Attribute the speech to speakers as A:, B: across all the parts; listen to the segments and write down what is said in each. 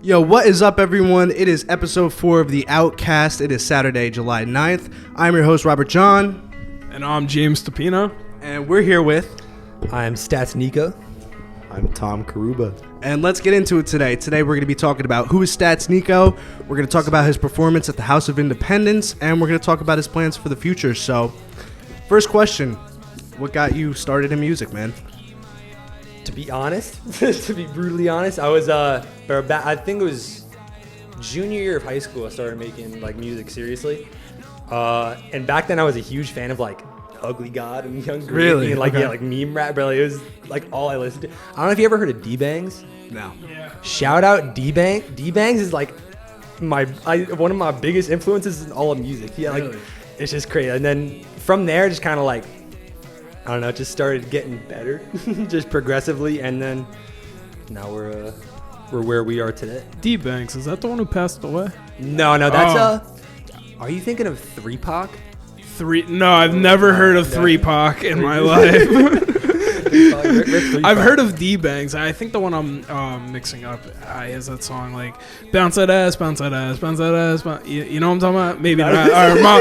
A: Yo, what is up, everyone? It is episode 4 of the Outcast. It is Saturday, July 9th. I'm your host, Robert John.
B: And I'm James Tapino.
A: And we're here with...
C: I'm Stats Nico.
D: I'm Tom Carrubba.
A: And let's get into it today. Today we're going to be talking about who is Stats Nico. We're going to talk about his performance at the House of Independence. And we're going to talk about his plans for the future. So, first question. What got you started in music, man?
C: To be honest, to be brutally honest, I was I think it was junior year of high school I started making like music seriously. And back then I was a huge fan of like Ugly God and Young Gravy
A: Really?
C: and like
A: Okay.
C: yeah, like meme rap, bro. Like, it was like all I listened to. I don't know if you ever heard of D-Bangs.
A: No.
C: Shout out D-Bang. D-Bangs is like one of my biggest influences in all of music. Yeah, like
A: Really?
C: it's just crazy. And then from there, just kind of like I don't know, it just started getting better, just progressively, and then now we're where we are today.
B: D-Banks, is that the one who passed away?
C: No, that's Are you thinking of 3 Pac?
B: No, I've never heard of 3 Pac in my life. I've heard of D-Bangs. I think the one I'm mixing up is that song like bounce that ass, bounce that ass, bounce that ass. You know what I'm talking about? Maybe not. Or my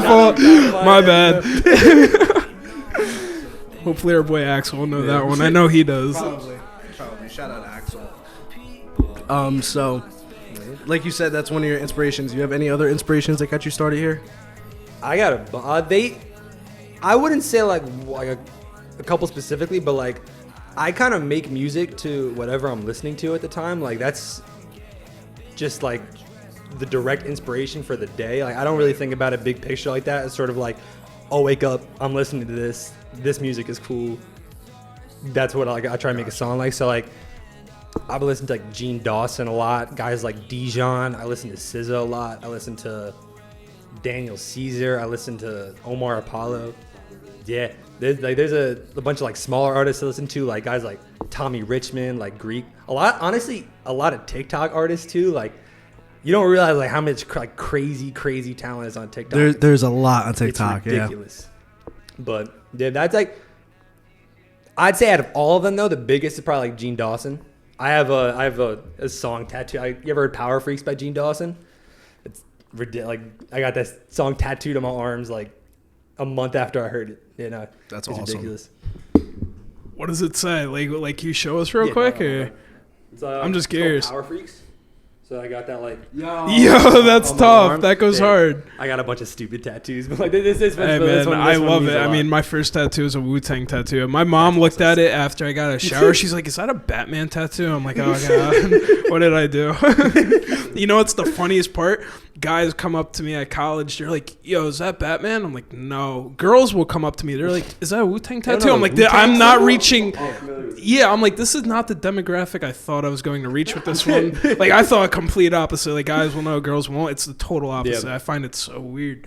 B: fault. My bad. Hopefully our boy Axel will know that one. I know he does.
A: Probably. Shout out to Axel. So, like you said, that's one of your inspirations. You have any other inspirations that got you started here?
C: I got I wouldn't say like a couple specifically, but like I kind of make music to whatever I'm listening to at the time. Like that's just like the direct inspiration for the day. Like I don't really think about a big picture like that. It's sort of like, I'll wake up, I'm listening to this. This music is cool. That's what I try to make a song like. So like I've listened to like Gene Dawson a lot, guys like Dijon. I listen to SZA a lot. I listen to Daniel Caesar. I listen to Omar Apollo. Yeah, there's a bunch of like smaller artists I listen to, like guys like Tommy Richmond, like Greek. A lot of TikTok artists too. Like you don't realize like how much like crazy talent is on TikTok.
A: There's a lot on TikTok.
C: It's ridiculous. But yeah, that's like I'd say out of all of them though, the biggest is probably like Gene Dawson. I have a song tattoo. You ever heard Power Freaks by Gene Dawson? It's ridiculous. Like I got that song tattooed on my arms like a month after I heard it. You know,
A: That's
C: it's
A: awesome.
C: ridiculous.
B: What does it say? Like you show us real quick? Or? I'm just curious.
C: Power Freaks. So I got that like
B: Yo, that's
C: on my
B: tough.
C: arm.
B: That goes
C: Yeah.
B: hard.
C: I got a bunch of stupid tattoos, but like this
B: Hey
C: this
B: man,
C: one
B: I love
C: means
B: it.
C: a
B: I
C: lot.
B: mean, my first tattoo is a Wu-Tang tattoo. My mom looked at it after I got a shower. She's like, "Is that a Batman tattoo?" I'm like, "Oh god, what did I do?" You know what's the funniest part? Guys come up to me at college. They're like, "Yo, is that Batman?" I'm like, "No." Girls will come up to me. They're like, "Is that a Wu-Tang tattoo?" I'm like, "I'm not reaching." Yeah, I'm like, this is not the demographic I thought I was going to reach with this one. Like, I thought a complete opposite. Like, guys will know, girls won't. It's the total opposite.
C: Yeah.
B: I find it so weird.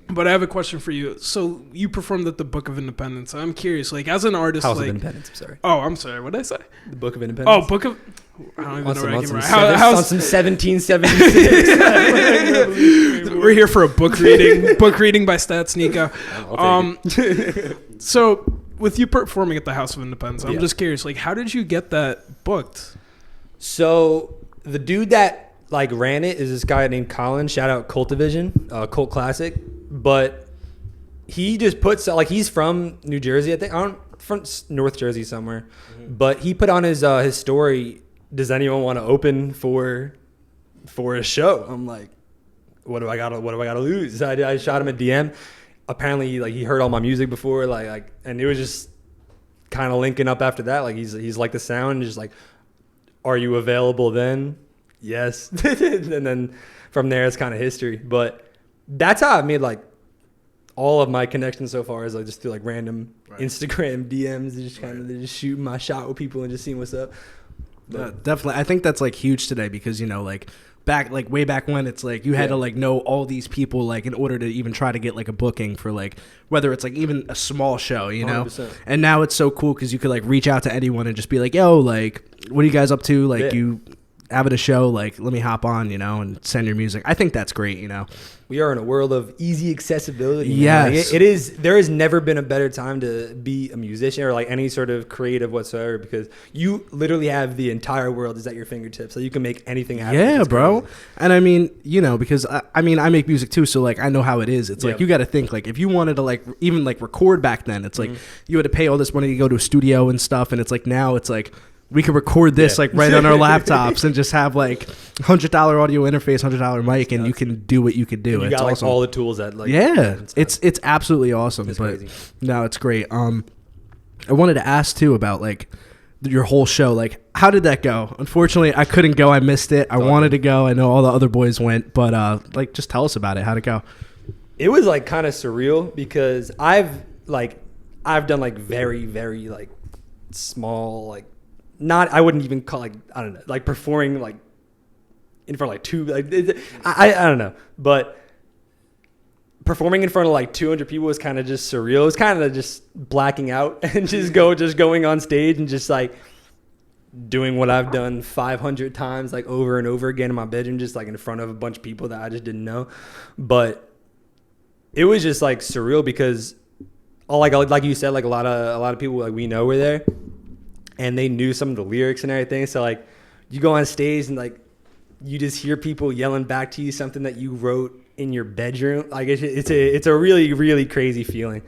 B: But I have a question for you. So, you performed at the Book of Independence. I'm curious, like, as an artist,
C: House
B: like...
C: of Independence. I'm sorry.
B: Oh, I'm sorry. What did I say?
C: The Book of Independence.
B: Oh, Book of... I don't even know where I came from.
C: On some 1776.
B: We're here for a book reading. Book reading by Stats Nico. So, with you performing at the House of Independence, I'm just curious, like, how did you get that booked?
C: So the dude that like ran it is this guy named Colin. Shout out Cult Division, Cult Classic. But he just puts like he's from New Jersey, I think, from North Jersey somewhere. Mm-hmm. But he put on his story. Does anyone want to open for a show? I'm like, what do I gotta lose? I shot him a DM. Apparently, like he heard all my music before, like, and it was just kind of linking up after that. Like he's like the sound, and just like, are you available then? Yes. And then from there, it's kind of history. But that's how I made like all of my connections so far is like just through like random Instagram DMs, and just kind of just shooting my shot with people and just seeing what's up.
A: Definitely. I think that's like huge today because, you know, like way back when it's like you had to like know all these people like in order to even try to get like a booking for like whether it's like even a small show, you know.
C: 100%.
A: And now it's so cool because you could like reach out to anyone and just be like, yo, like, what are you guys up to? Like you having a show, like, let me hop on, and send your music. I think that's great,
C: We are in a world of easy accessibility.
A: Yes.
C: It is. There has never been a better time to be a musician or like any sort of creative whatsoever, because you literally have the entire world is at your fingertips. So you can make anything happen.
A: Yeah, bro. And I mean, because I make music too. So like, I know how it is. It's like, you got to think like, if you wanted to like, even like record back then, it's like you had to pay all this money to go to a studio and stuff. And it's like, now it's like, we could record this like right on our laptops and just have like $100 audio interface, $100 mic, and you can do what you could do.
C: And you got like all the tools that like
A: it's absolutely awesome. It's crazy. No, it's great. I wanted to ask too about like your whole show. Like, how did that go? Unfortunately, I couldn't go. I missed it. I wanted to go. I know all the other boys went, but like, just tell us about it. How'd it go?
C: It was like kind of surreal because I've done like very, very like small, like, not, I wouldn't even call, like, I don't know, like performing like in front of like two, like, I don't know, but performing in front of like 200 people was kind of just surreal. It was kind of just blacking out and just going on stage and just like doing what I've done 500 times, like over and over again in my bedroom, just like in front of a bunch of people that I just didn't know. But it was just like surreal because like you said, like a lot of people like we know were there. And they knew some of the lyrics and everything. So, like, you go on stage and, like, you just hear people yelling back to you something that you wrote in your bedroom. Like, it's a really, really crazy feeling.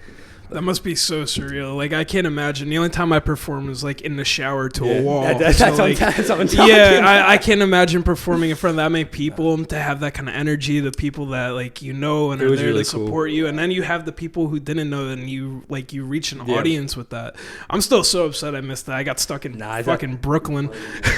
B: That must be so surreal. Like, I can't imagine. The only time I perform was like in the shower to a wall.
C: That's what I'm talking
B: about. I can't imagine performing in front of that many people to have that kind of energy. The people that like and are there really to support you, and then you have the people who didn't know, and you reach an audience with that. I'm still so upset I missed that. I got stuck in fucking Brooklyn.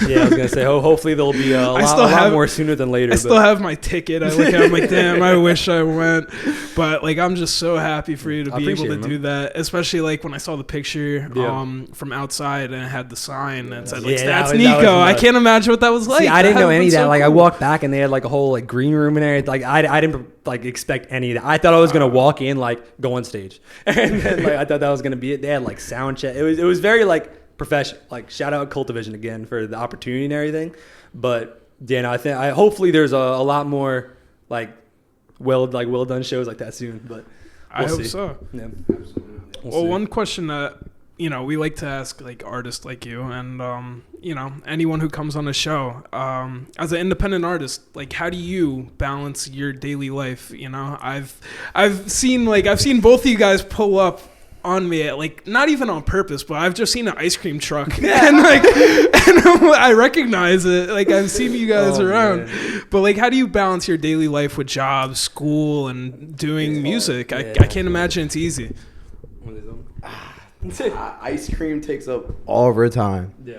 C: Yeah, I was gonna say. Hopefully there'll be a lot more sooner than later.
B: I still have my ticket. I look at it, I'm like, damn, I wish I went. But like, I'm just so happy for you to be able to do that, especially like when I saw the picture from outside and it had the sign that said like that's Nico. I can't imagine what that was like.
C: See, I didn't know any of that. Like, cool. I walked back and they had like a whole like green room in there. Like I didn't like expect any of that. I thought I was gonna walk in, like go on stage, and then like I thought that was gonna be it. They had like sound check. It was very like professional. Like, shout out Cultivision again for the opportunity and everything. But yeah, no, I think hopefully there's a lot more like well done shows like that soon. But
B: I hope so.
C: Yeah.
B: Well, one question that we like to ask like artists like you and anyone who comes on the show, as an independent artist, like, how do you balance your daily life? I've seen both of you guys pull up on me at, like, not even on purpose, but I've just seen an ice cream truck and I recognize it. Like, I've seen you guys around, but like, how do you balance your daily life with jobs, school, and doing music? I can't imagine it's easy.
D: Ice cream takes up all of our time. Yeah.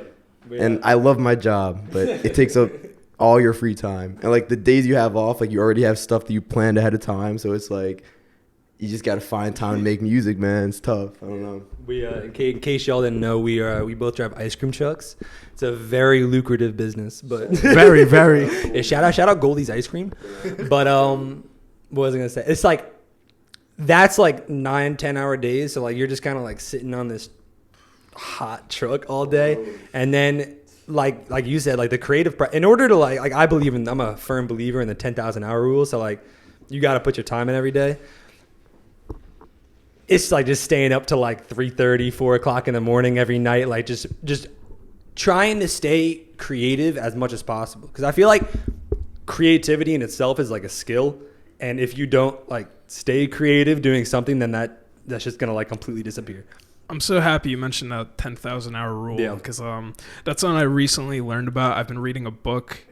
D: And I love my job, but it takes up all your free time. And like the days you have off, like you already have stuff that you planned ahead of time. So it's like, you just got to find time to make music, man. It's tough. I don't know.
C: We, in case y'all didn't know, we both drive ice cream trucks. It's a very lucrative business, but
A: very, very.
C: Yeah, shout out Goldie's Ice Cream. But what was I gonna say? It's like that's like 9-10 hour days. So like you're just kind of like sitting on this hot truck all day, and then like you said, like the creative. In order to like I believe in. I'm a firm believer in the 10,000 hour rule. So like you got to put your time in every day. It's like just staying up to like 3:30, 4 o'clock in the morning every night, like just trying to stay creative as much as possible. Because I feel like creativity in itself is like a skill, and if you don't like stay creative doing something, then that's just gonna like completely disappear.
B: I'm so happy you mentioned that 10,000 hour rule, because that's something I recently learned about. I've been reading a book.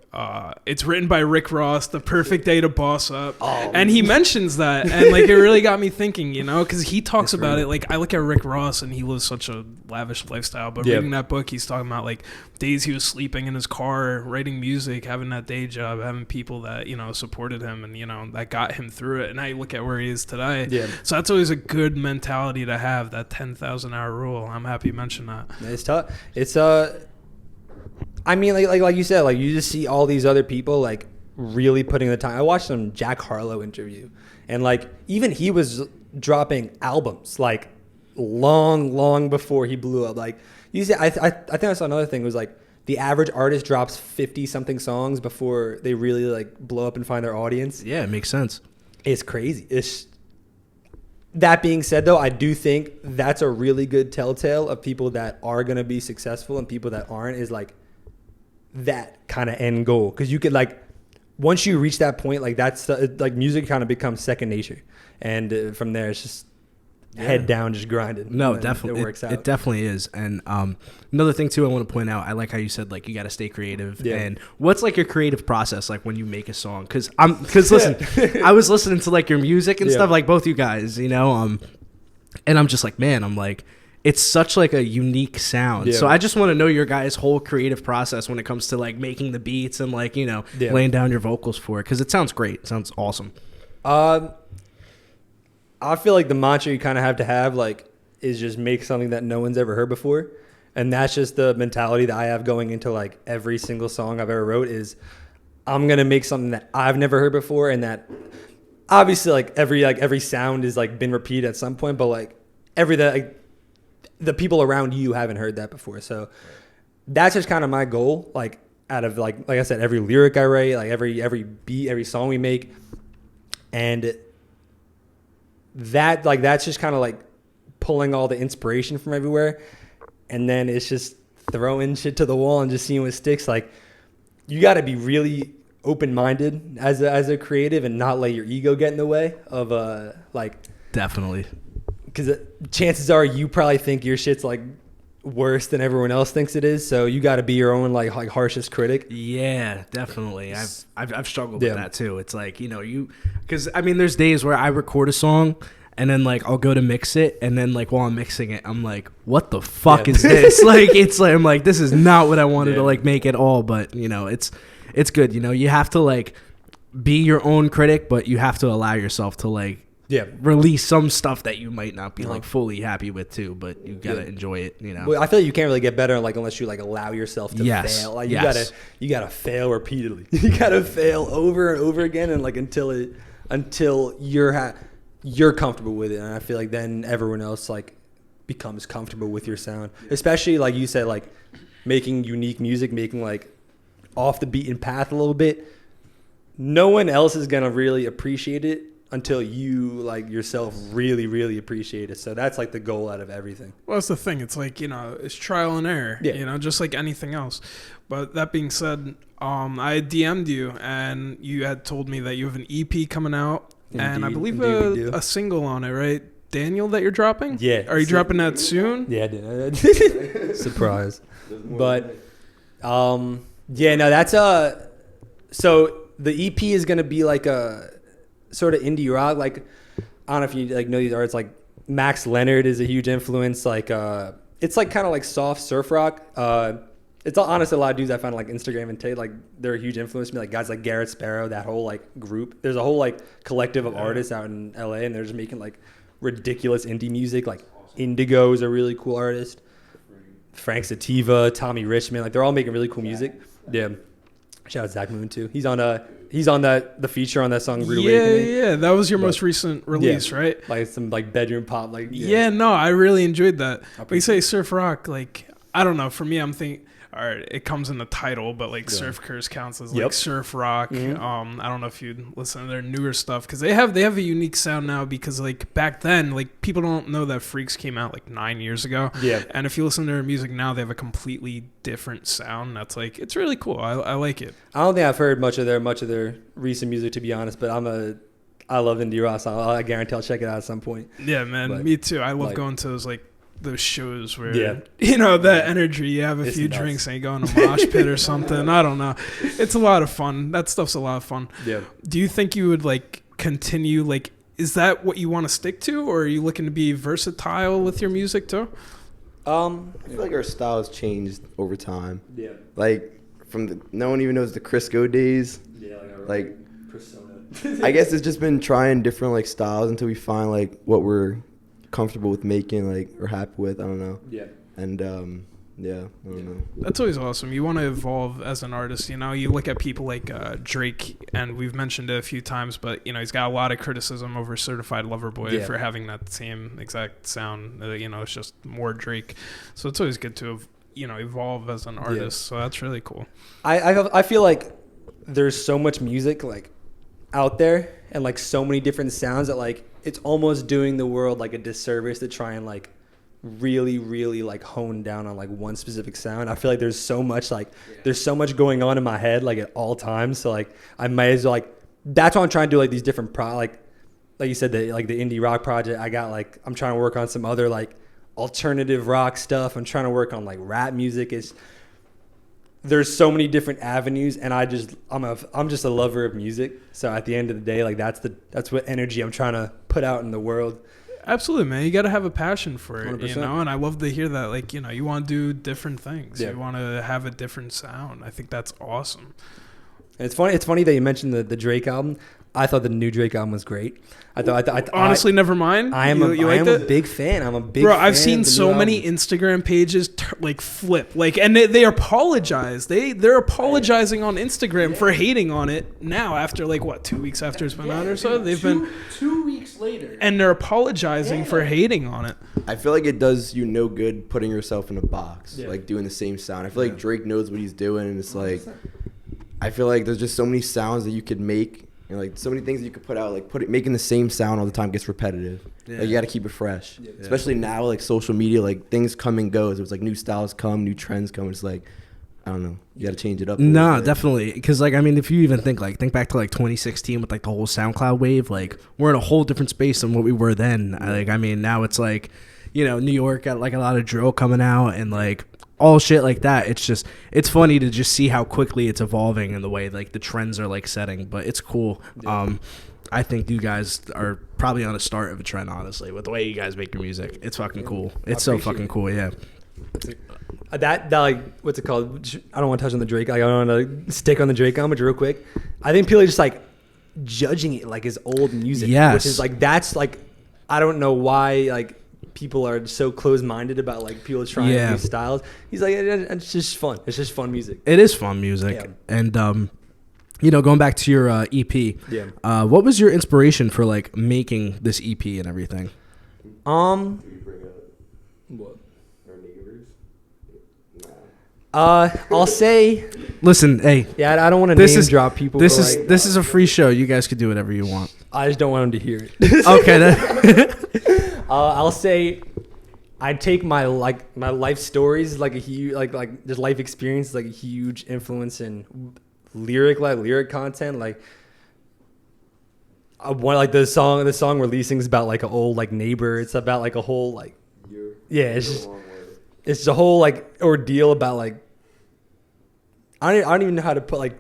B: It's written by Rick Ross, The Perfect Day to Boss Up. And he mentions that. And like, it really got me thinking, because he talks about it. Like, I look at Rick Ross and he lives such a lavish lifestyle. But reading that book, he's talking about like days he was sleeping in his car, writing music, having that day job, having people that, supported him and, that got him through it. And I look at where he is today. Yeah. So that's always a good mentality to have, that 10,000 hour rule. I'm happy you mentioned that.
C: It's tough. It's, I mean, like you said, like you just see all these other people like really putting the time. I watched some Jack Harlow interview, and like even he was dropping albums like long before he blew up. Like you see, I think I saw another thing was like the average artist drops 50 something songs before they really like blow up and find their audience.
A: Yeah, it makes sense.
C: It's crazy. That being said, though, I do think that's a really good telltale of people that are going to be successful and people that aren't, is like that kind of end goal. Because you could like, once you reach that point, like that's like music kind of becomes second nature. And from there, it's just head down, just grinding.
A: No, definitely.
C: It works out.
A: It definitely is. And another thing, too, I want to point out, I like how you said, like, you got to stay creative.
C: Yeah.
A: And what's, like, your creative process, like, when you make a song? Because listen, I was listening to, like, your music and stuff, like, both you guys, you know, and I'm just like, man, I'm like, it's such, like, a unique sound.
C: Yeah.
A: So I just want to know your guys' whole creative process when it comes to, like, making the beats and, like, you know, laying down your vocals for it. Because it sounds great. It sounds awesome.
C: I feel like the mantra you kind of have, like, is just make something that no one's ever heard before. And that's just the mentality that I have going into, like, every single song I've ever wrote is I'm going to make something that I've never heard before. And that obviously, like, every sound is, like, been repeated at some point. But, like, the people around you haven't heard that before. So that's just kind of my goal. Like, out of, like I said, every lyric I write, like, every beat, every song we make. And that's just kind of like pulling all the inspiration from everywhere, and then it's just throwing shit to the wall and just seeing what sticks. Like, you got to be really open-minded as a creative and not let your ego get in the way of like,
A: Definitely.
C: because chances are you probably think your shit's like worse than everyone else thinks it is, so you got to be your own like harshest critic.
A: Yeah, definitely. I've struggled with that too. It's like, you know, because I mean, there's days where I record a song and then like I'll go to mix it, and then like while I'm mixing it, I'm like, what the fuck is this? Like, it's like, I'm like, this is not what I wanted to like make at all. But you know, it's good. You know, you have to like be your own critic, but you have to allow yourself to like release some stuff that you might not be like fully happy with too, but you gotta enjoy it, you know.
C: Well, I feel like you can't really get better like unless you like allow yourself to fail. Like, you gotta fail repeatedly. You gotta fail over and over again, and like until you're comfortable with it. And I feel like then everyone else like becomes comfortable with your sound, especially like you said, like making unique music, making like off the beaten path a little bit. No one else is gonna really appreciate it until you like yourself really, really appreciate it. So that's like the goal out of everything.
B: Well, that's the thing. It's like, you know, it's trial and error, you know, just like anything else. But that being said, I DM'd you and you had told me that you have an EP coming out. And I believe a single on it, right? Daniel, that you're dropping?
C: Yeah.
B: Are you dropping that soon?
C: Yeah, I did. Surprise. But, yeah, no, that's so the EP is going to be like a sort of indie rock. Like, I don't know if you like know these artists. Like Max Leonard is a huge influence. Like, it's like kind of like soft surf rock. It's honestly a lot of dudes I found on like Instagram and like they're a huge influence to me. Like guys like Garrett Sparrow, that whole like group. There's a whole like collective of artists out in LA, and they're just making like ridiculous indie music. Like Indigo is a really cool artist. Frank Sativa, Tommy Richmond, like they're all making really cool music. Yeah. Shout out Zach Moon too. He's on the feature on that song Rude Awakening.
B: Yeah, that was your most recent release, right?
C: Like some like bedroom pop, like
B: no, I really enjoyed that. But you say surf rock, like I don't know. For me, I'm thinking, all right, it comes in the title, but like Surf Curse counts as like surf rock. I don't know if you listen to their newer stuff because they have a unique sound now. Because like back then, like people don't know that Freaks came out like 9 years ago. Yeah, and if you listen to their music now, they have a completely different sound. That's like it's really cool. I like it.
C: I don't think I've heard much of their recent music, to be honest. But I love indie rock, so I guarantee I'll check it out at some point.
B: Yeah, man, but me too. I love going to those shows where you know that energy, you have a few drinks and you go in a mosh pit or something. I don't know, it's a lot of fun. That stuff's a lot of fun. Do you think you would like continue, like is that what you want to stick to, or are you looking to be versatile with your music too?
D: I feel like our style has changed over time. Like from no one even knows the Crisco days. Like persona. I guess it's just been trying different like styles until we find like what we're comfortable with making, like or happy with. I don't know. And I don't know.
B: That's always awesome. You want to evolve as an artist. You know, you look at people like Drake, and we've mentioned it a few times, but you know he's got a lot of criticism over Certified Lover Boy for having that same exact sound. You know, it's just more Drake. So it's always good to evolve as an artist. So that's really cool.
C: I feel like there's so much music like out there and like so many different sounds that like it's almost doing the world like a disservice to try and like really like hone down on like one specific sound. I feel like there's so much there's so much going on in my head like at all times. So like I might as well like that's why I'm trying to do like these different like you said, the indie rock project. I got like I'm trying to work on some other like alternative rock stuff. I'm trying to work on like rap music. There's so many different avenues, and I'm just a lover of music. So at the end of the day, like that's what energy I'm trying to put out in the world.
B: Absolutely, man. You got to have a passion for it,
C: 100%.
B: And I love to hear that. Like, you want to do different things.
C: Yeah.
B: You want to have a different sound. I think that's awesome.
C: And it's funny that you mentioned the Drake album. I thought the new Drake album was great.
B: Honestly, never mind.
C: I am a big fan. I'm a big
B: Bro,
C: fan
B: I've seen
C: of the
B: so
C: new
B: many
C: album.
B: Instagram pages like flip, like, and they apologize. They're apologizing on Instagram for hating on it now after like what 2 weeks after it's been out or so. They've been
A: 2 weeks later,
B: and they're apologizing for hating on it.
D: I feel like it does you no good putting yourself in a box,
C: Yeah.
D: like doing the same sound. I feel like Drake knows what he's doing, and it's like, I feel like there's just so many sounds that you could make, and like so many things that you could put out. Like making the same sound all the time gets repetitive.
A: Yeah.
D: Like you got to keep it fresh, especially now. Like social media, like things come and goes. It was like new styles come, new trends come. It's like, I don't know, you got to change it up.
A: No, definitely. Because, like, I mean, if you even think back to, like, 2016 with, like, the whole SoundCloud wave, like, we're in a whole different space than what we were then. I mean, now it's, like, New York got, like, a lot of drill coming out and, like, all shit like that. It's funny to just see how quickly it's evolving and the way, like, the trends are, like, setting. But it's cool. Yeah. I think you guys are probably on the start of a trend, honestly, with the way you guys make your music. It's fucking cool. It's so fucking cool, yeah.
C: That like what's it called? I don't want to touch on the Drake. Like, I don't want to stick on the Drake album, but real quick, I think people are just like judging it like his old music.
A: Yes.
C: Which is like that's like I don't know why like people are so close-minded about like people trying new styles. He's like it's just fun. It's just fun music.
A: It is fun music, and going back to your EP.
C: Yeah.
A: What was your inspiration for like making this EP and everything?
C: What? I'll say.
A: Listen, hey.
C: Yeah, I don't want to name drop people.
A: This is a free show. You guys could do whatever you want.
C: I just don't want them to hear it.
A: Okay.
C: I'll say, I take my life stories like a huge like just life experience like a huge influence in lyric content. Like I want like the song Releasing is about like an old like neighbor. It's about like a whole like it's the whole like ordeal about like I don't even know how to put like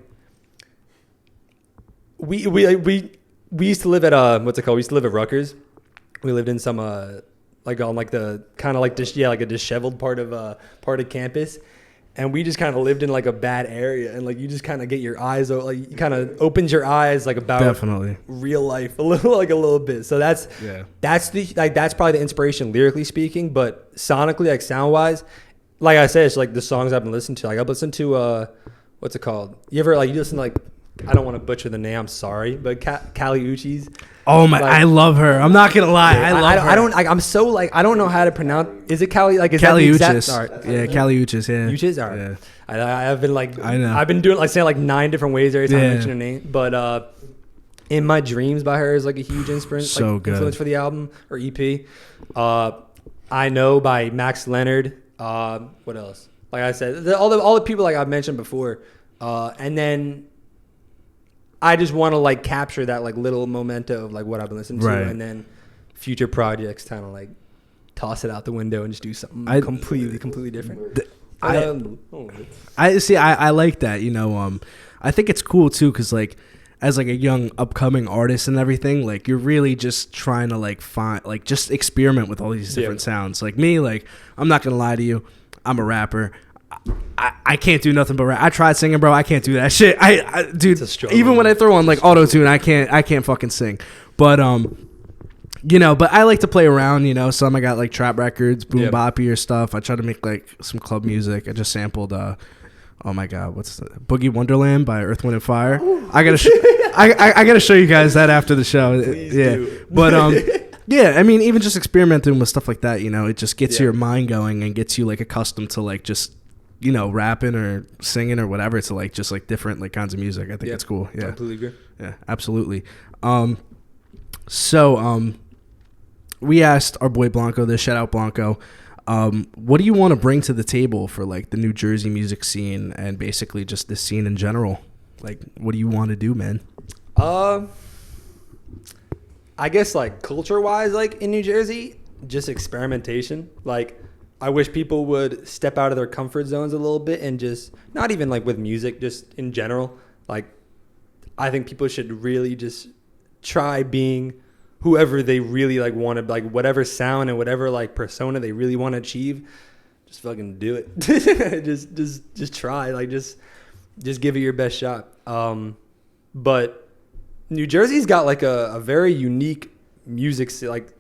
C: we used to live at what's it called? We used to live at Rutgers. We lived in some like on like the kind of like this like a disheveled part of campus, and we just kind of lived in like a bad area, and like you just kind of get your eyes like you kind of opens your eyes like about
A: definitely
C: real life a little bit. So that's probably the inspiration lyrically speaking, but sonically like sound wise, like I said, it's like the songs I've been listening to. Like I've listened to what's it called? You ever like you listen to like I don't want to butcher the name. I'm sorry, but Kali Uchis.
A: Oh my! Like, I love her. I'm not gonna lie. I love her.
C: I don't. I'm so like I don't know how to pronounce. Is it Kali? Like is
A: Kali
C: that the
A: Uchis?
C: exact,
A: Yeah, Kali Uchis. Yeah.
C: Uchis. All right.
A: Yeah.
C: I've been like
A: I know.
C: I've been doing like saying like 9 different ways every time I mention her name. But In My Dreams by her is like a huge influence.
A: So
C: like,
A: good.
C: Influence for the album or EP. I Know by Max Leonard. What else? Like I said, all the people like I've mentioned before, and then. I just want to like capture that like little memento of like what I've been listening to, and then future projects kind of like toss it out the window and just do something completely different.
A: I see. I like that. I think it's cool too because like as like a young upcoming artist and everything, like you're really just trying to like find like just experiment with all these different sounds. Like me, like I'm not gonna lie to you, I'm a rapper. I can't do nothing but rap. I tried singing, bro. I can't do that shit. Dude, even when I throw on like auto tune, I can't fucking sing. But but I like to play around. Some I got like trap records, boom boppy or stuff. I try to make like some club music. I just sampled. Oh my god, what's the Boogie Wonderland by Earth, Wind and Fire? I gotta show you guys that after the show.
C: Please do.
A: But yeah, I mean, even just experimenting with stuff like that, it just gets your mind going and gets you like accustomed to like just rapping or singing or whatever to like just like different like kinds of music. I think it's cool. Yeah,
C: completely agree.
A: Yeah, absolutely. So we asked our boy Blanco this. Shout out Blanco. What do you want to bring to the table for like the New Jersey music scene and basically just the scene in general? Like, what do you want to do, man?
C: I guess like culture wise, like in New Jersey, just experimentation. Like, I wish people would step out of their comfort zones a little bit and just not even like with music, just in general. Like, I think people should really just try being whoever they really like want to, like whatever sound and whatever like persona they really want to achieve. Just fucking do it. just try. Like, just give it your best shot. But New Jersey's got like a very unique music. Like,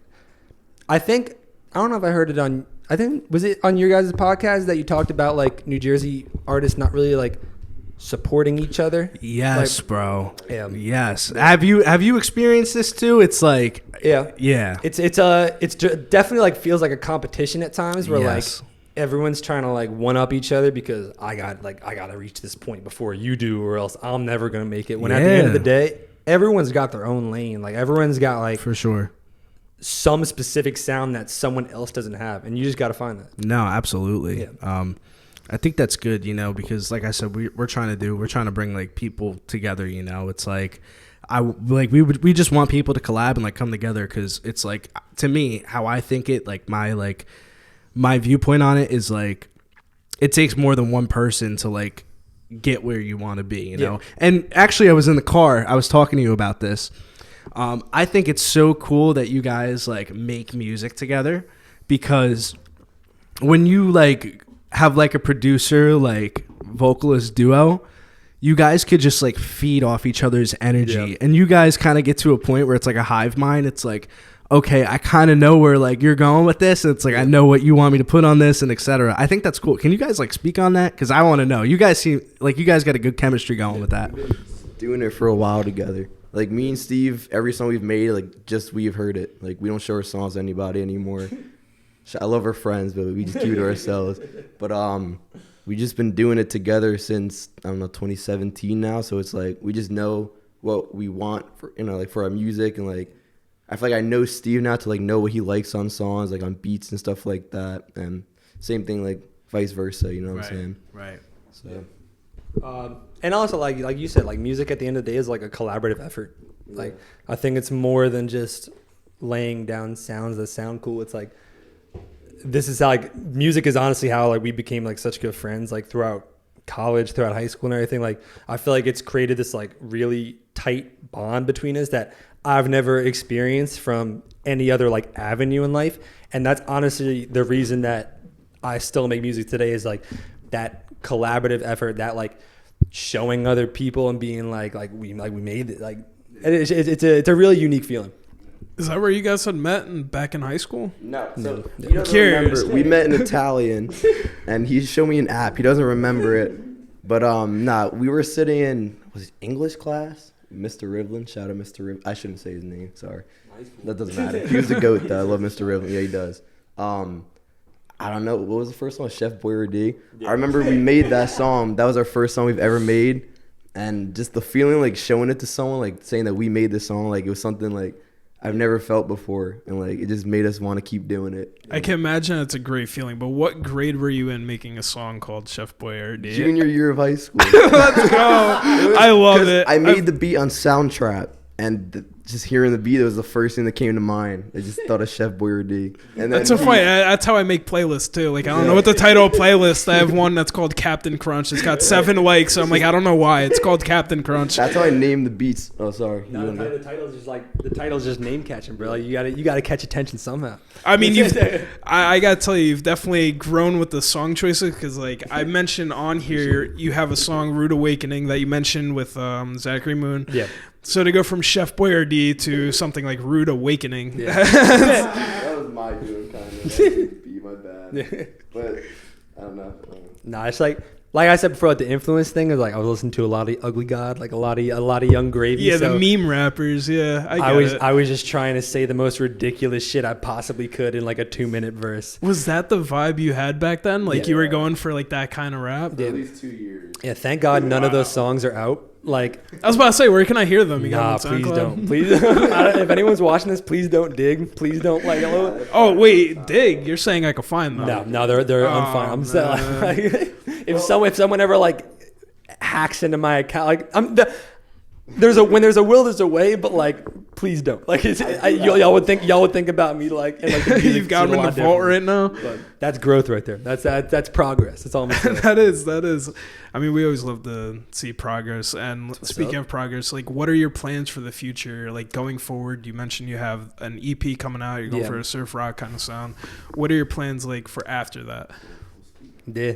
C: I don't know if I heard it on. I think, was it on your guys' podcast that you talked about like New Jersey artists not really like supporting each other?
A: Yes,
C: like,
A: bro.
C: Yeah.
A: Yes. Have you experienced this too? It's like,
C: yeah. It's definitely like feels like a competition at times where like everyone's trying to like one up each other because I got to reach this point before you do, or else I'm never gonna make it. When at the end of the day, everyone's got their own lane. Like, everyone's got like,
A: for sure,
C: some specific sound that someone else doesn't have, and you just got to find that.
A: No, absolutely.
C: Yeah.
A: I think that's good, because like I said, we're trying to bring like people together. It's like we just want people to collab and like come together, because it's like, to me, how I think it, like my viewpoint on it is like, it takes more than one person to like get where you want to be, you know. And actually, I was in the car, I was talking to you about this. I think it's so cool that you guys like make music together, because when you like have like a producer like vocalist duo, you guys could just like feed off each other's energy, and you guys kind of get to a point where it's like a hive mind. It's like, okay, I kind of know where like you're going with this, and it's like, I know what you want me to put on this, and etc. I think that's cool. Can you guys like speak on that? Because I want to know. You guys seem like you guys got a good chemistry going with that.
D: Doing it for a while together. Like, me and Steve, every song we've made, like, just we've heard it. Like, we don't show our songs to anybody anymore. I love our friends, but we just keep it to ourselves. But we just been doing it together since, I don't know, 2017 now. So it's like, we just know what we want for, like for our music. And like, I feel like I know Steve now to like know what he likes on songs, like on beats and stuff like that. And same thing, like vice versa, you know what I'm saying?
A: Right.
D: So.
C: And also, like you said, like, music at the end of the day is like a collaborative effort. Like, I think it's more than just laying down sounds that sound cool. It's like, this is how, like, music is honestly how like we became like such good friends, like throughout college, throughout high school and everything. Like, I feel like it's created this like really tight bond between us that I've never experienced from any other like avenue in life. And that's honestly the reason that I still make music today, is like that collaborative effort, that like showing other people and being like we made it. Like, it's a really unique feeling.
B: Is that where you guys had met back in high school?
D: No. So
B: Yeah.
D: he doesn't remember. We met in Italian, and he showed me an app. He doesn't remember it, but we were sitting in, was it English class? Mr. Rivlin, shout out Mr. Rivlin. I shouldn't say his name. Sorry, that doesn't matter. He was a goat though. I love Mr. Rivlin. Yeah, he does. I don't know, what was the first one? Chef Boyardee. I remember we made that song. That was our first song we've ever made, and just the feeling like showing it to someone, like saying that we made this song, like it was something like I've never felt before, and like it just made us want to keep doing it.
B: I can imagine it's a great feeling. But what grade were you in making a song called Chef Boyardee?
D: Junior year of high school.
B: Let's go. I love it.
D: I made the beat on Soundtrap, and just hearing the beat, it was the first thing that came to mind. I just thought of Chef Boyardee. And
B: that's so funny. That's how I make playlists too. Like, I don't know what the title of playlist. I have one that's called Captain Crunch. It's got 7 likes. So I'm like, I don't know why it's called Captain Crunch.
D: That's how I named the beats. Oh, sorry.
C: No, the title's just name catching, bro. Like, you gotta catch attention somehow.
B: I mean, I gotta tell you, you've definitely grown with the song choices, because like I mentioned on here, you have a song "Rude Awakening" that you mentioned with Zachary Moon.
C: Yeah.
B: So to go from Chef Boyardee to something like Rude Awakening.
C: Yeah.
D: That was my doing, kind of. Be my bad. But I don't know.
C: Nah, it's like like I said before, like the influence thing is like I was listening to a lot of Ugly God, like a lot of Young Gravy.
B: Yeah,
C: so
B: the meme rappers. Yeah,
C: I was just trying to say the most ridiculous shit I possibly could in like a 2-minute verse.
B: Was that the vibe you had back then? Like you were going for like that kind of rap?
C: Yeah.
D: At least 2 years.
C: Yeah, thank God none of those songs are out. Like,
B: I was about to say, where can I hear them? You
C: nah,
B: got them on
C: please
B: SoundCloud?
C: don't. Please, if anyone's watching this, please don't dig. Please don't like.
B: Oh wait, dig. You're saying I could find them?
C: No, they're unfine. I'm saying like, if someone ever like hacks into my account, like when there's a will, there's a way. But like, please don't. Like, y'all would think about me like. In, like
B: You've got them in the vault right now.
C: But that's growth right there. That's progress. That's all I'm saying.
B: That is. I mean, we always love to see progress. And speaking of progress, like, what are your plans for the future? Like, going forward, you mentioned you have an EP coming out. You're going for a surf rock kind of sound. What are your plans like for after that?
C: Yeah.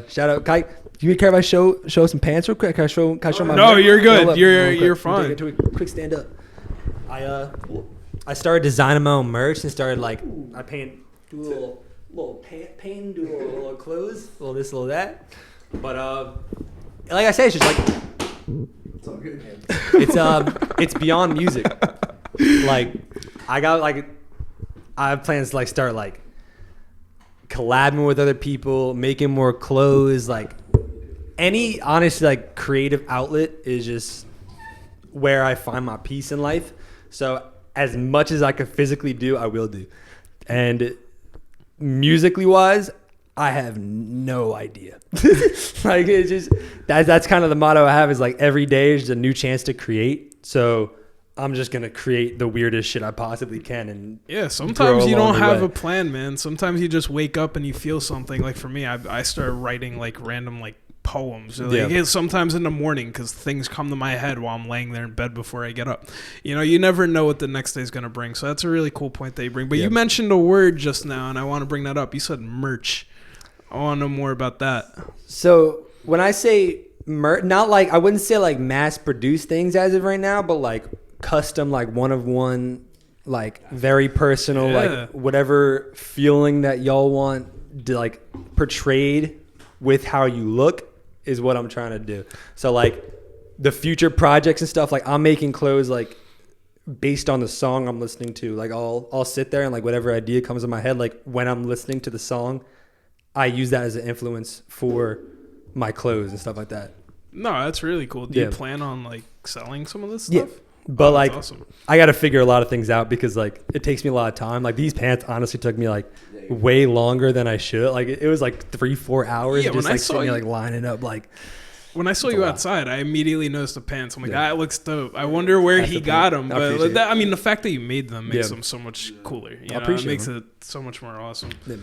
C: Shout out, Kai. Do you care if I show some pants real quick? Can I show my?
B: No, you're good.
C: Hold up,
B: You're fine.
C: Quick stand up. I started designing my own merch and started like I do a little paint, do a little clothes, a little this, a little that. But like I say, it's just like it's all good. It's beyond music. Like I have plans to like start like collabing with other people, making more clothes, like any honestly like creative outlet is just where I find my peace in life. So as much as I could physically do, I will do. And musically wise, I have no idea. Like it's just that's kind of the motto I have is like every day is a new chance to create. So I'm just gonna create the weirdest shit I possibly can, and
B: yeah. Sometimes you don't have
C: way.
B: a plan, man. Sometimes you just wake up and you feel something. Like for me, I start writing like random like poems. Or, like, sometimes in the morning because things come to my head while I'm laying there in bed before I get up. You know, you never know what the next day is gonna bring. So that's a really cool point that you bring. But you mentioned a word just now, and I want to bring that up. You said merch. I want to know more about that.
C: So when I say merch, not like I wouldn't say like mass produced things as of right now, but like custom, like one of one, like very personal, like whatever feeling that y'all want to like portrayed with how you look is what I'm trying to do. So like the future projects and stuff, like I'm making clothes like based on the song I'm listening to. Like I'll sit there and like whatever idea comes in my head, like when I'm listening to the song, I use that as an influence for my clothes and stuff like that.
B: No, that's really cool. Do you plan on like selling some of this stuff?
C: Yeah. But like,
B: awesome.
C: I got to figure a lot of things out because like it takes me a lot of time. Like these pants honestly took me like way longer than I should. Like it was like 3-4 hours just like sitting there, like lining up. Like
B: when I saw you outside, I immediately noticed the pants. I'm like, that looks dope. I wonder where he got them. But I mean, the fact that you made them makes them so much cooler. You know, it makes it so much more awesome. Yeah.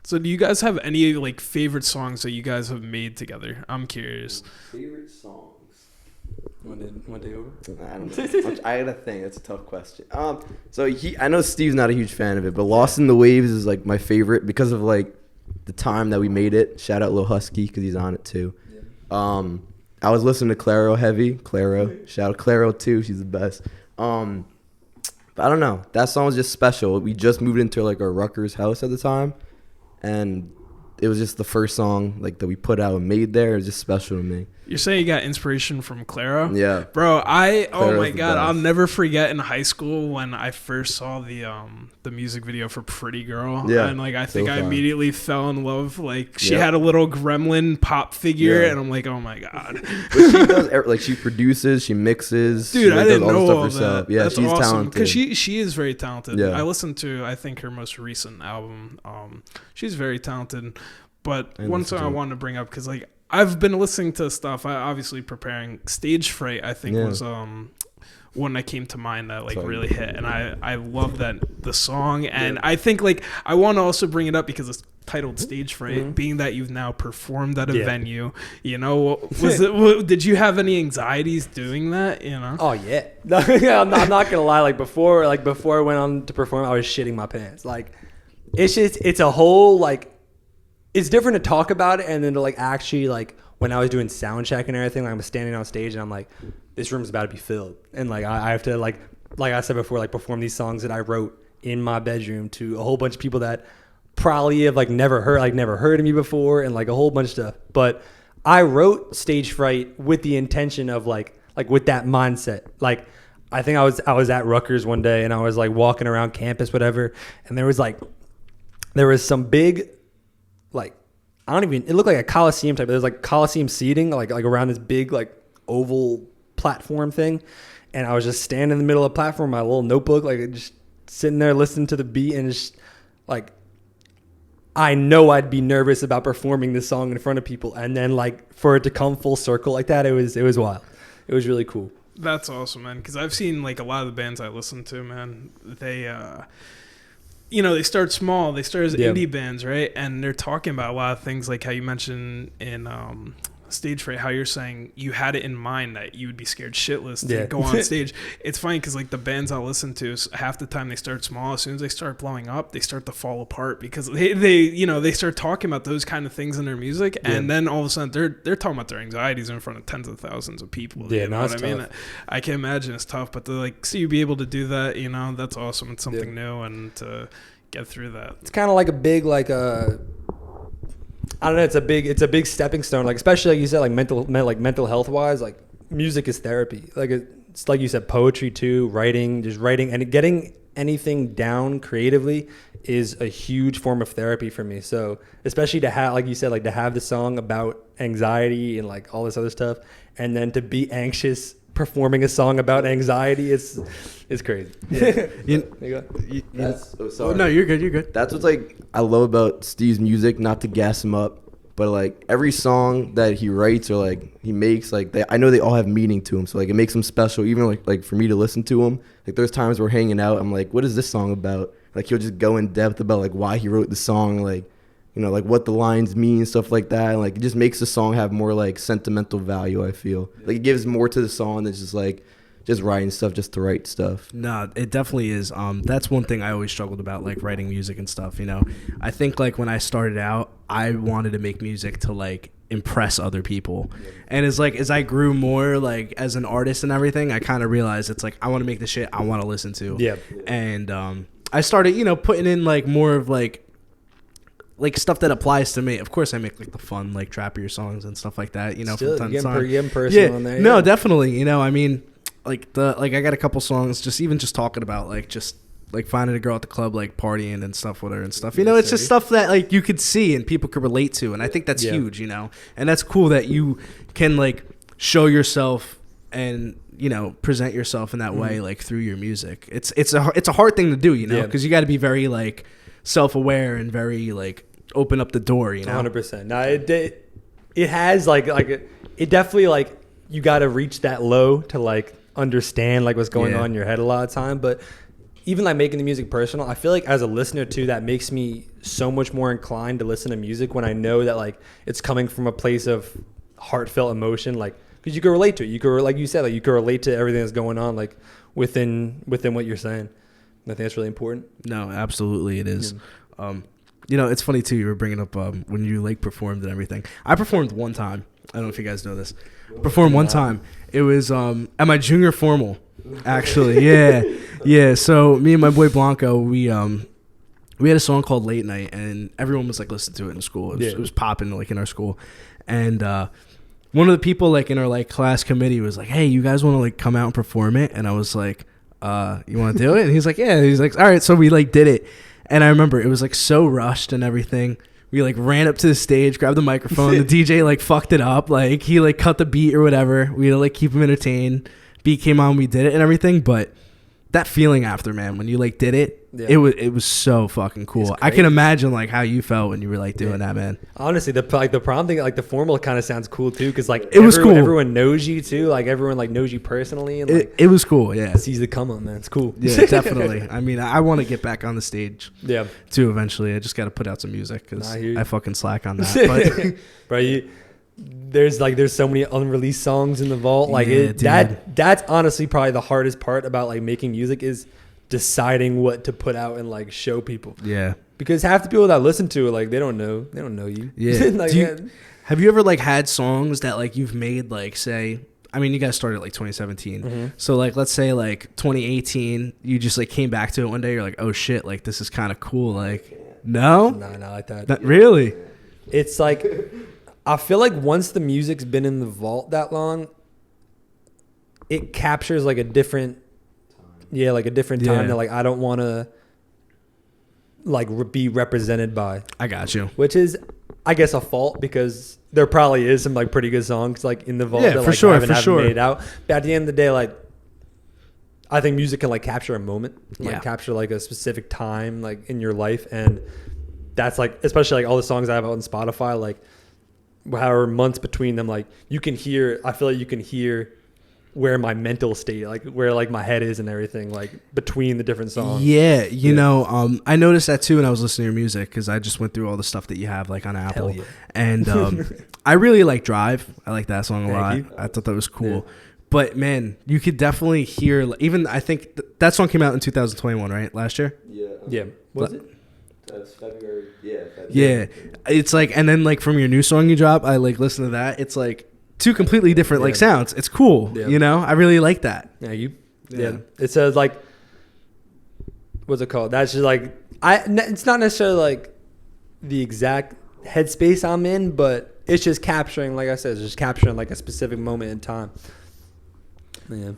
B: So do you guys have any like favorite songs that you guys have made together? I'm curious.
D: Favorite songs?
C: One day over?
D: I don't know. I gotta think. That's a tough question. So I know Steve's not a huge fan of it, but Lost in the Waves is like my favorite because of like the time that we made it. Shout out Lil Husky because he's on it too. Yeah. I was listening to Claro heavy. Claro, shout out Claro too. She's the best. But I don't know. That song was just special. We just moved into like our Rutgers house at the time, and it was just the first song like that we put out and made there. It was just special to me.
B: You're saying you got inspiration from Claro?
D: Yeah.
B: Bro, oh my God,
D: best.
B: I'll never forget in high school when I first saw the music video for Pretty Girl.
D: Yeah.
B: And like I think I immediately fell in love. Like she
D: Yep.
B: had a little gremlin pop figure and I'm like, oh my God.
D: But she does like she produces, she mixes.
B: Dude,
D: she, like,
B: I didn't
D: does
B: know
D: all
B: all
D: the stuff herself.
B: that.
D: Yeah,
B: That's
D: she's
B: awesome.
D: talented.
B: Because she is very talented.
D: Yeah.
B: I listened to I think her most recent album. She's very talented. But one song I wanted to bring up because like I've been listening to stuff. I obviously preparing Stage Fright. I think was one that came to mind that like really hit, and I love that the song. And I think like I want to also bring it up because it's titled Stage Fright, being that you've now performed at a venue. You know, did you have any anxieties doing that? You know?
C: Oh yeah. I'm not gonna lie. Like before I went on to perform, I was shitting my pants. Like it's a whole like. It's different to talk about it and then to like actually like when I was doing sound check and everything, like I'm standing on stage and I'm like, this room's about to be filled. And like I have to like I said before, like perform these songs that I wrote in my bedroom to a whole bunch of people that probably have like never heard of me before, and like a whole bunch of stuff. But I wrote Stage Fright with the intention of like with that mindset. Like I think I was at Rutgers one day, and I was like walking around campus, whatever, and there was some big, like, it looked like a Coliseum type. There was like Coliseum seating, like around this big like oval platform thing, and I was just standing in the middle of the platform, my little notebook, like just sitting there listening to the beat, and just like, I know I'd be nervous about performing this song in front of people, and then like for it to come full circle like that, it was wild. It was really cool.
B: That's awesome, man. Because I've seen like a lot of the bands I listen to, man. They, they start small. They start as indie bands, right? And they're talking about a lot of things, like how you mentioned in Stage Fright, how you're saying you had it in mind that you would be scared shitless to go on stage. It's funny because like the bands I listen to, half the time they start small. As soon as they start blowing up, they start to fall apart because they start talking about those kind of things in their music, and then all of a sudden they're talking about their anxieties in front of tens of thousands of people.
C: Yeah,
B: you know what I mean? I can imagine it's tough, but to like see you be able to do that, that's awesome. It's something new, and to get through that. It's
C: kind of like a big I don't know. It's a big stepping stone. Like especially like you said, like mental health wise, like music is therapy. Like it's like you said, poetry too, writing, and getting anything down creatively is a huge form of therapy for me. So especially to have, like you said, like to have the song about anxiety and like all this other stuff, and then to be anxious performing a song about anxiety, it's crazy.
D: Yeah. No, you're good. That's what's like I love about Steve's music, not to gas him up, but like every song that he writes or like he makes, like I know they all have meaning to him, so like it makes them special. Even like for me to listen to him, like there's times we're hanging out, I'm like, what is this song about? Like he'll just go in depth about like why he wrote the song, like like what the lines mean, stuff like that. And like it just makes the song have more like sentimental value, I feel. Like it gives more to the song than just writing stuff just to write stuff.
A: No, it definitely is. That's one thing I always struggled about, like writing music and stuff, I think like when I started out, I wanted to make music to like impress other people. And as I grew more like as an artist and everything, I kind of realized it's like I want to make the shit I want to listen to.
C: Yeah.
A: And I started, putting in like more of like stuff that applies to me. Of course, I make like the fun, like trappier songs and stuff like that.
C: Still,
A: from time to time.
C: Getting personal on there.
A: No, definitely. I mean, I got a couple songs just talking about like just like finding a girl at the club, like partying and stuff with her and stuff. It's just stuff that like you could see and people could relate to, and I think that's huge. And that's cool that you can like show yourself and present yourself in that way, like through your music. It's a hard thing to do, because you got to be very like self-aware and very like open up the door,
C: 100%. Now it has like it definitely like you got to reach that low to like understand like what's going on in your head a lot of time. But even like making the music personal, I feel like as a listener too, that makes me so much more inclined to listen to music when I know that like it's coming from a place of heartfelt emotion, like because you can relate to it. You can, like you said, like you can relate to everything that's going on like within what you're saying. And I think that's really important.
A: No, absolutely it is. It's funny too. You were bringing up when you like performed and everything. I performed one time. I don't know if you guys know this. Performed one time. It was at my junior formal, actually. Yeah. So me and my boy Blanco, we had a song called Late Night, and everyone was like listening to it in school. It was popping like in our school, and one of the people like in our like class committee was like, "Hey, you guys want to like come out and perform it?" And I was like, "You want to do it?" And he's like, "Yeah." He's like, "All right." So we like did it. And I remember it was like so rushed and everything. We like ran up to the stage, grabbed the microphone. The DJ like fucked it up. Like he like cut the beat or whatever. We had to like keep him entertained. Beat came on, we did it and everything. But that feeling after, man, when you like did it, it was so fucking cool. I can imagine like how you felt when you were like doing that, man.
C: Honestly, the prom thing, like the formal kind of sounds cool too, because like
A: it was cool.
C: Everyone knows you too, like everyone like knows you personally, and like
A: it was cool. Yeah,
C: sees the come on, man. It's cool.
A: Yeah, definitely. I mean, I want to get back on the stage.
C: Yeah,
A: too eventually. I just got to put out some music because I fucking slack on that. But
C: bro, there's so many unreleased songs in the vault. Like that's honestly probably the hardest part about like making music is deciding what to put out and like show people.
A: Yeah.
C: Because half the people that listen to it, like they don't know you.
A: Yeah.
C: Like,
A: have you ever like had songs that like you've made like say, I mean, you guys started like 2017. Mm-hmm. So like, let's say like 2018, you just like came back to it one day. You're like, oh shit, like this is kind of cool. Like No?
C: No, not like that.
A: Not really?
C: It's like, I feel like once the music's been in the vault that long, it captures like a different, like a different time that like I don't want to like be represented by.
A: I got you.
C: Which is, I guess, a fault because there probably is some like pretty good songs like in the vault
A: Yeah,
C: that
A: for
C: like
A: sure,
C: haven't
A: for
C: made it out. But at the end of the day, like I think music can like capture a moment, like
A: Yeah.
C: capture like a specific time like in your life, and that's like especially like all the songs I have on Spotify, like however months between them, like you can hear. I feel like you can hear where my mental state, like where like my head is and everything, like between the different songs.
A: Yeah, you know, I noticed that too when I was listening to your music because I just went through all the stuff that you have like on Apple,
C: yeah.
A: and I really like Drive. I like that song a lot.
C: you.
A: I thought that was cool. But man, you could definitely hear. Even I think that song came out in 2021, right? Last year.
C: Yeah. Was it?
D: That's February. Yeah.
A: Yeah, it's like, and then like from your new song you drop, I like listen to that. It's like two completely different like sounds. It's cool.
C: Yeah.
A: You know, I really like that.
C: Yeah,
A: Yeah.
C: It says like, what's it called? That's just like it's not necessarily like the exact headspace I'm in, but it's just capturing, like I said, it's just capturing like a specific moment in time. Yeah.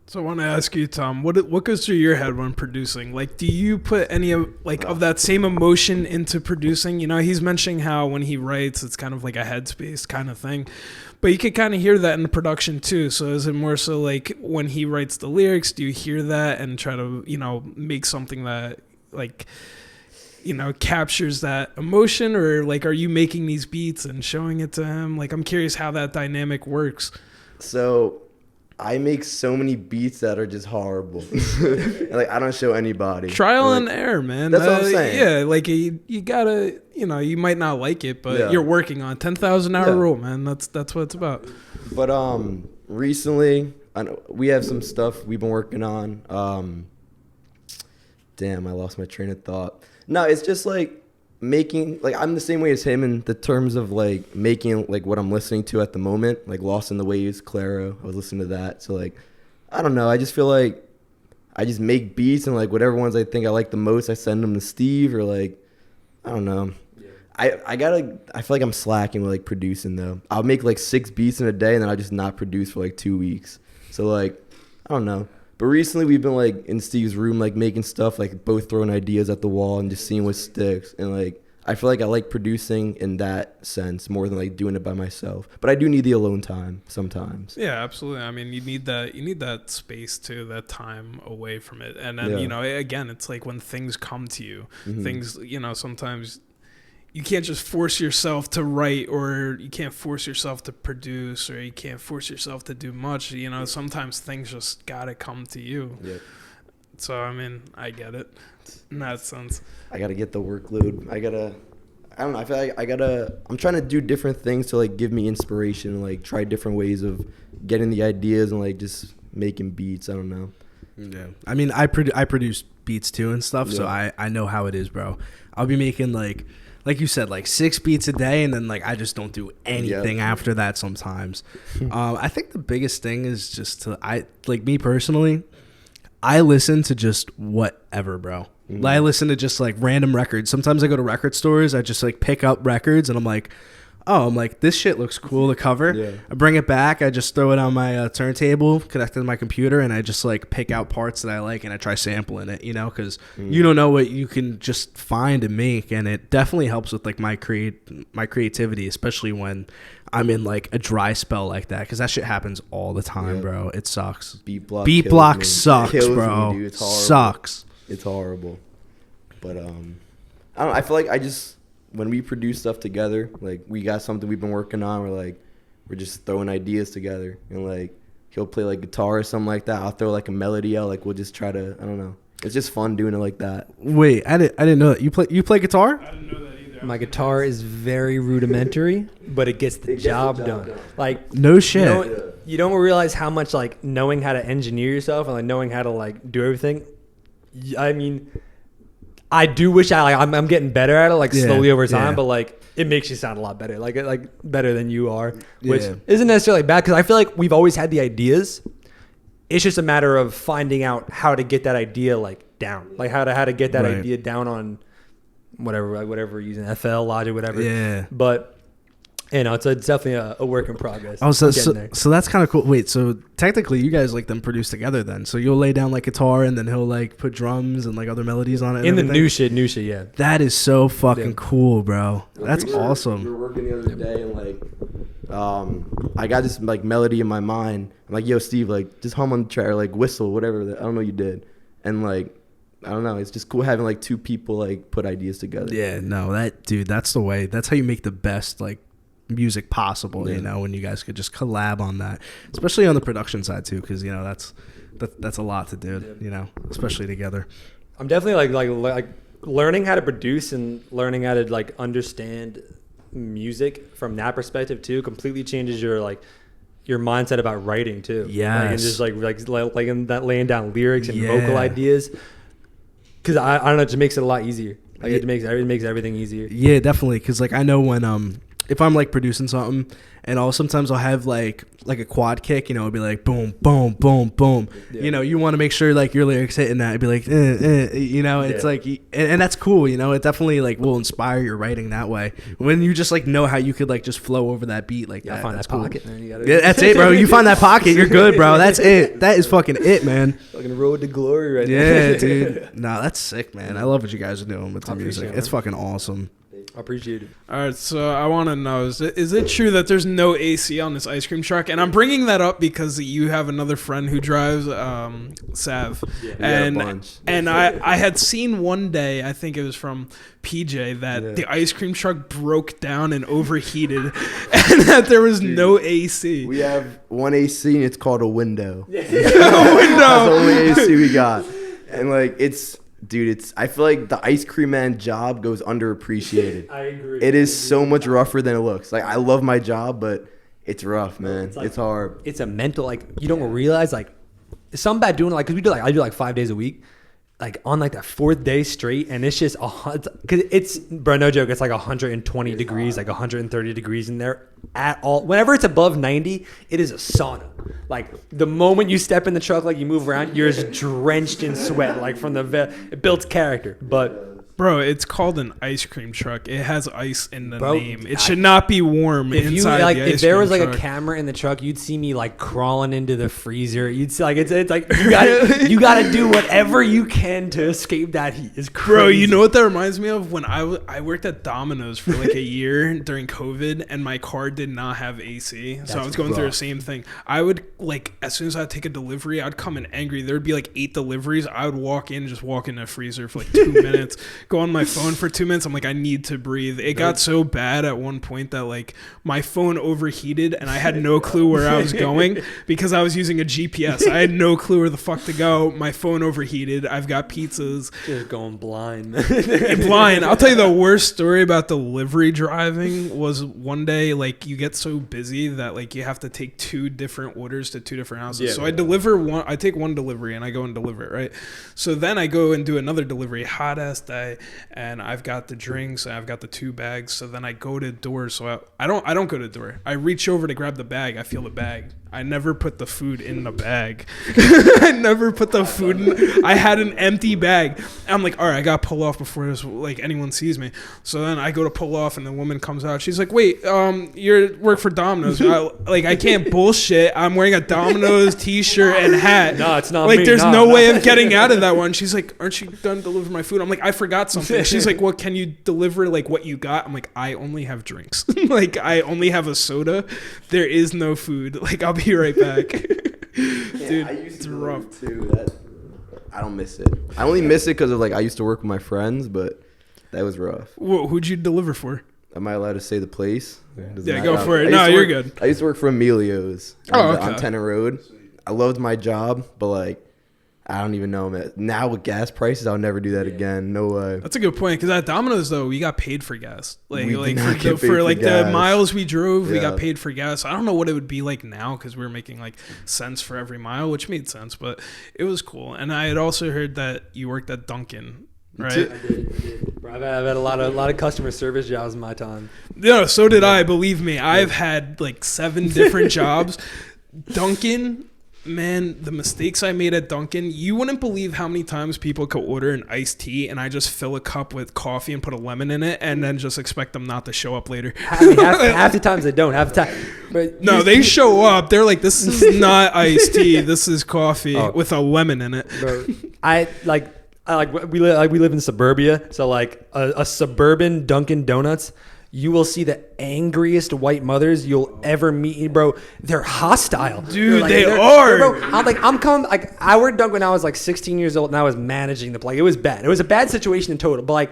B: So I want to ask you, Tom, what goes through your head when producing? Like, do you put any of that same emotion into producing? You know, he's mentioning how when he writes, it's kind of like a headspace kind of thing, but you can kind of hear that in the production too. So is it more so like when he writes the lyrics, do you hear that and try to, you know, make something that like, you know, captures that emotion, or like, are you making these beats and showing it to him? Like, I'm curious how that dynamic works.
D: So I make so many beats that are just horrible. Like I don't show anybody.
B: Trial
D: Like,
B: and error, man.
D: That's what I'm saying.
B: Yeah, like you gotta, you know, you might not like it, but you're working on 10,000 hour rule, man. That's what it's about.
D: But recently, I know we have some stuff we've been working on. Damn, I lost my train of thought. No, it's just like making, like I'm the same way as him in the terms of like making like what I'm listening to at the moment, like Lost in the Waves, Claro. I was listening to that. So like, I don't know. I just feel like I just make beats and like whatever ones I think I like the most, I send them to Steve, or like, I don't know. I feel like I'm slacking with like producing though. I'll make like 6 beats in a day and then I'll just not produce for like 2 weeks. So like, I don't know. But recently we've been like in Steve's room, like making stuff, like both throwing ideas at the wall and just seeing what sticks. And like, I feel like I like producing in that sense more than like doing it by myself. But I do need the alone time sometimes.
B: Yeah, absolutely. I mean, you need that space too, that time away from it. And then, you know, again, it's like when things come to you, things, you know, sometimes you can't just force yourself to write, or you can't force yourself to produce, or you can't force yourself to do much. You know, sometimes things just gotta come to you.
D: Yep.
B: So, I mean, I get it in that sense.
D: I gotta get the workload. I don't know. I feel like I'm trying to do different things to like give me inspiration and like try different ways of getting the ideas and like just making beats. I don't know.
A: Yeah. I mean, I produce beats too and stuff, so I know how it is, bro. I'll be making like you said, like 6 beats a day, and then like I just don't do anything after that sometimes. I think the biggest thing is just me personally, I listen to just whatever, bro. I listen to just like random records. Sometimes I go to record stores, I just like pick up records and I'm like, this shit looks cool to cover. Yeah. I bring it back, I just throw it on my turntable, connect it to my computer, and I just like pick out parts that I like and I try sampling it, you know, because you don't know what you can just find and make, and it definitely helps with like my creativity, especially when I'm in like a dry spell like that, because that shit happens all the time, bro. It sucks.
D: Beat block
A: sucks, bro.
D: Me, dude. It's horrible.
A: Sucks.
D: It's horrible. But I don't know. I feel like when we produce stuff together, like we got something we've been working on, we're just throwing ideas together, and like he'll play like guitar or something like that. I'll throw like a melody out. Like we'll just try to, I don't know. It's just fun doing it like that.
A: Wait, I didn't know that. You play guitar?
B: I didn't know that either.
C: My guitar is very rudimentary, but it gets the job done. Like
A: no shit.
C: You don't realize how much like knowing how to engineer yourself and like knowing how to like do everything. I mean, I do wish I'm getting better at it, like slowly over time, but like it makes you sound a lot better, like better than you are, which isn't necessarily bad, because I feel like we've always had the ideas. It's just a matter of finding out how to get that idea like down, like how to get that idea down on whatever we're using, FL, Logic, whatever.
A: Yeah.
C: But it's definitely a work in progress.
A: Oh, so
C: Getting there.
A: that's kind of cool. Wait, so technically you guys like them produce together then? So you'll lay down like guitar and then he'll like put drums and like other melodies on it. And
C: in the
A: everything?
C: new shit, yeah.
A: That is so fucking cool, bro. That's
D: We were
A: awesome.
D: working the other day and like, I got this like melody in my mind. I'm like, yo, Steve, like just hum on the track or like whistle, whatever. I don't know what you did, and like. I don't know. It's just cool having like two people like put ideas together.
A: Yeah, no, that's the way. That's how you make the best like music possible.
D: Yeah.
A: You know, when you guys could just collab on that, especially on the production side too, because you know that's a lot to do.
C: Yeah.
A: You know, especially together.
C: I'm definitely like learning how to produce and learning how to like understand music from that perspective too completely changes your mindset about writing too.
A: Yes.
C: Like, and just like in that laying down lyrics and
A: Yeah.
C: vocal ideas. Because I don't know, it just makes it a lot easier. Like it makes everything easier.
A: Yeah, definitely. Because like I know when if I'm like producing something and sometimes I'll have like a quad kick, you know, it'll be like boom, boom, boom, boom.
C: Yeah.
A: You know, you want to make sure like your lyrics hitting that. It'd be like, you know, it's
C: Yeah.
A: like, and that's cool. You know, it definitely like will inspire your writing that way. When you just like know how you could like just flow over that beat like
C: Yeah,
A: that.
C: find
A: That's
C: that
A: cool.
C: pocket, man. You gotta
A: Yeah, that's it, bro. You find that pocket, you're good, bro. That's it. That is fucking it, man.
C: fucking road to glory right
A: Yeah,
C: there.
A: dude. Nah, that's sick, man. I love what you guys are doing with the
C: I appreciate
A: music.
C: it,
A: It's
C: man.
A: fucking awesome.
C: I appreciate it.
B: All right, so I want to know, is it true that there's no AC on this ice cream truck? And I'm bringing that up because you have another friend who drives Sav.
C: Yeah.
D: We got a
B: And
D: bunch.
B: and I had seen one day, I think it was from PJ, that the ice cream truck broke down and overheated and that there was no AC.
D: We have one AC and it's called a window.
B: Window.
D: That's the only AC we got. And like I feel like the ice cream man job goes underappreciated.
C: I agree.
D: It is so much rougher than it looks. Like I love my job, but it's rough, man.
C: It's like-
D: It's hard.
C: It's a mental, like, you don't realize, like, it's something bad doing, like, because I do like 5 days a week, like, on like that fourth day straight, and it's just because it's, bro, no joke, it's like 120 degrees, like 130 degrees in there at all. Whenever it's above 90, it is a sauna. Like, the moment you step in the truck, like, you move around, you're just drenched in sweat, like, from it builds character, but...
B: Bro, it's called an ice cream truck. It has ice in the
C: Bro,
B: name. It should not be warm
C: If you
B: inside
C: like,
B: the ice
C: if there
B: cream
C: was like
B: truck.
C: a camera in the truck, you'd see me like crawling into the freezer. You'd see like it's like you gotta do whatever you can to escape that heat. It's crazy.
B: Bro, you know what that reminds me of? When I worked at Domino's for like a year during COVID, and my car did not have AC, so I was going through the
C: rough.
B: same thing. I would like, as soon as I'd take a delivery, I'd come in angry. There'd be like 8 deliveries. I would walk in the freezer for like 2 minutes, go on my phone for 2 minutes. I'm like, I need to breathe. It got so bad at one point that like my phone overheated and I had no clue where I was going because I was using a GPS. I had no clue where the fuck to go. My phone overheated. I've got pizzas.
C: just going blind.
B: Blind. I'll tell you the worst story about delivery driving was one day, like, you get so busy that like you have to take 2 different orders to 2 different houses.
C: Yeah.
B: So I take one delivery and I go and deliver it, right? So then I go and do another delivery, hot ass day, and I've got the drinks and I've got the 2 bags. So then I go to door. So I don't go to door. I reach over to grab the bag. I feel the bag. I never put the food in the bag. I never put the food in. I had an empty bag. I'm like, all right, I got to pull off before this, like, anyone sees me. So then I go to pull off and the woman comes out. She's like, wait, you work for Domino's. I can't bullshit. I'm wearing a Domino's t-shirt and hat.
C: No, it's not
B: like,
C: me.
B: there's
C: No.
B: no way of getting out of that one. She's like, aren't you done delivering my food? I'm like, I forgot something. She's like, well, can you deliver like what you got? I'm like, I only have drinks. Like, I only have a soda. There is no food. Like, I'll be right back. Dude,
D: I used
B: it's
D: to
B: rough.
D: too. I don't miss it. I only miss it because of like I used to work with my friends, but that was rough.
B: Who'd you deliver for?
D: Am I allowed to say the place?
B: Yeah, go for it. No, you're good.
D: I used to work for Emilio's
B: Oh, okay.
D: on Tennant Road. I loved my job, but like I don't even know, man. Now with gas prices, I'll never do that again. No way.
B: That's a good point. Because at Domino's, though, we got paid for gas. Like,
D: We did
B: like
D: not
B: for,
D: get
B: the,
D: paid
B: for
D: for
B: like the
D: gas.
B: miles we drove, we got
D: Yeah.
B: paid for gas. I don't know what it would be like now because we were making like cents for every mile, which made sense. But it was cool. And I had also heard that you worked at Dunkin', right?
C: I did. Bro, I've had a lot of customer service jobs in my time.
B: No, so did I. Believe me, I've had like 7 different jobs. Dunkin', Man, the mistakes I made at Dunkin', you wouldn't believe how many times people could order an iced tea and I just fill a cup with coffee and put a lemon in it and then just expect them not to show up later.
C: Half the times they don't. Half the time, but
B: No, they show up. They're like, this is not iced tea. This is coffee with a lemon in it.
C: Bro, we live in suburbia, so like a suburban Dunkin' Donuts. You will see the angriest white mothers you'll ever meet, bro. They're hostile,
B: dude.
C: Like,
B: they are.
C: Bro, I worked Dunkin' when I was like 16 years old, and I was managing the place. It was bad. It was a bad situation in total. But like,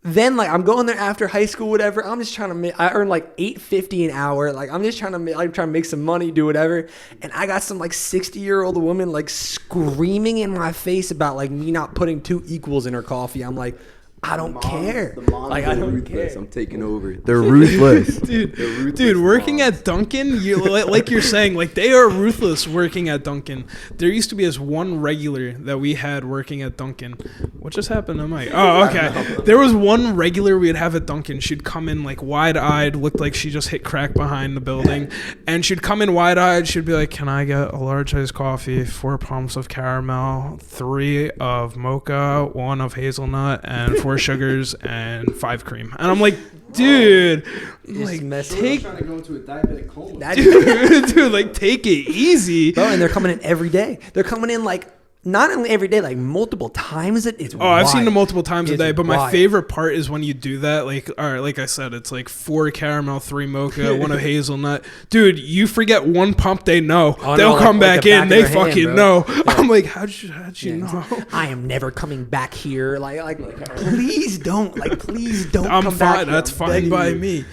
C: then like I'm going there after high school, whatever. I'm just trying to make. I earn like $8.50 an hour. Like I'm just trying to make some money, do whatever. And I got some like 60-year-old woman like screaming in my face about like me not putting 2 equals in her coffee. I'm like, I don't care. Like I don't care.
D: I'm taking over. They're ruthless.
B: Dude, working at Dunkin', like you're saying, like they are ruthless working at Dunkin'. There used to be this one regular that we had working at Dunkin'. What just happened to Mike? Oh, okay. There was one regular we'd have at Dunkin'. She'd come in like wide-eyed, looked like she just hit crack behind the building. And she'd come in wide-eyed. She'd be like, can I get a large iced coffee, 4 pumps of caramel, 3 of mocha, 1 of hazelnut, and 4 sugars and 5 cream. And I'm like, dude, like take
A: trying to go into a diabetic coma.
B: dude, like take it easy.
C: Bro, and they're coming in every day. They're coming in like not only every day, like multiple times. It's
B: I've seen them multiple times a day. But my
C: wild.
B: favorite part is when you do that. Like, all right, like I said, it's like 4 caramel, 3 mocha, 1 of hazelnut. Dude, you forget 1 pump, they know. They'll come back in. They fucking know. Yeah. I'm like, how'd you know?
C: I am never coming back here. Like, please don't. Like, please don't.
B: I'm
C: come
B: fine.
C: back here.
B: That's fine by me.